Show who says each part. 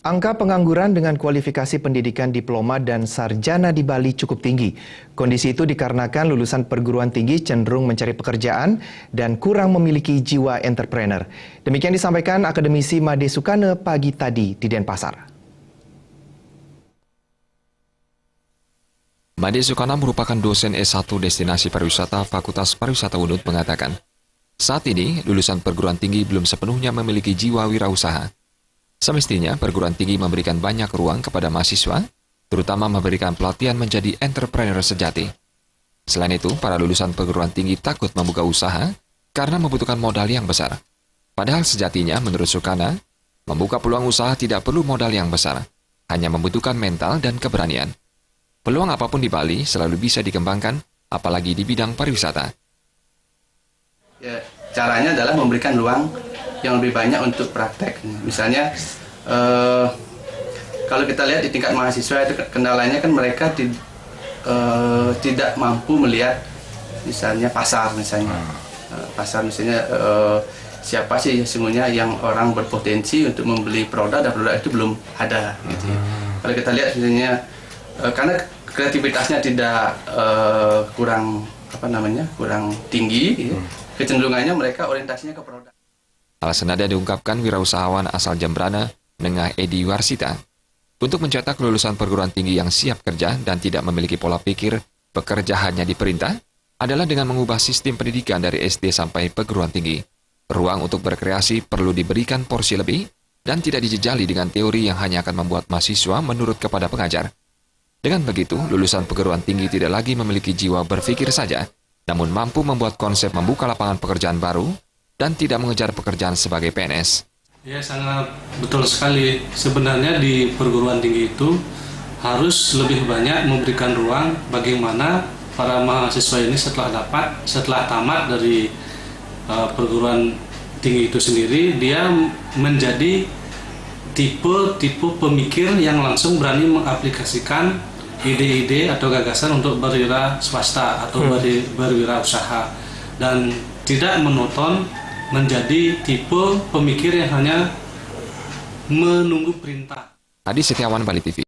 Speaker 1: Angka pengangguran dengan kualifikasi pendidikan diploma dan sarjana di Bali cukup tinggi. Kondisi itu dikarenakan lulusan perguruan tinggi cenderung mencari pekerjaan dan kurang memiliki jiwa entrepreneur. Demikian disampaikan akademisi Made Sukane pagi tadi di Denpasar.
Speaker 2: Made Sukane merupakan dosen S1 Destinasi Pariwisata Fakultas Pariwisata UNUD mengatakan, saat ini lulusan perguruan tinggi belum sepenuhnya memiliki jiwa wirausaha. Semestinya perguruan tinggi memberikan banyak ruang kepada mahasiswa, terutama memberikan pelatihan menjadi entrepreneur sejati. Selain itu, para lulusan perguruan tinggi takut membuka usaha karena membutuhkan modal yang besar. Padahal sejatinya, menurut Sukane, membuka peluang usaha tidak perlu modal yang besar, hanya membutuhkan mental dan keberanian. Peluang apapun di Bali selalu bisa dikembangkan, apalagi di bidang pariwisata.
Speaker 3: Ya, caranya adalah memberikan ruang yang lebih banyak untuk praktek. Misalnya, kalau kita lihat di tingkat mahasiswa itu kendalanya kan mereka tidak mampu melihat misalnya pasar siapa sih sesungguhnya yang orang berpotensi untuk membeli produk dan produk itu belum ada. Gitu. Kalau kita lihat misalnya karena kreativitasnya tidak kurang tinggi, gitu, kecenderungannya mereka orientasinya ke produk.
Speaker 2: Hal senada diungkapkan wirausahawan asal Jembrana, Nengah Edi Warsita. Untuk mencetak lulusan perguruan tinggi yang siap kerja dan tidak memiliki pola pikir bekerja hanya diperintah, adalah dengan mengubah sistem pendidikan dari SD sampai perguruan tinggi. Ruang untuk berkreasi perlu diberikan porsi lebih dan tidak dijejali dengan teori yang hanya akan membuat mahasiswa menurut kepada pengajar. Dengan begitu, lulusan perguruan tinggi tidak lagi memiliki jiwa berpikir saja, namun mampu membuat konsep membuka lapangan pekerjaan baru dan tidak mengejar pekerjaan sebagai PNS.
Speaker 4: Ya, sangat betul sekali. Sebenarnya di perguruan tinggi itu harus lebih banyak memberikan ruang bagaimana para mahasiswa ini setelah tamat dari perguruan tinggi itu sendiri, dia menjadi tipe pemikir yang langsung berani mengaplikasikan ide-ide atau gagasan untuk berwira swasta atau berwirausaha dan tidak monoton menjadi tipe pemikir yang hanya menunggu perintah.
Speaker 2: Adi Setiawan, Bali TV.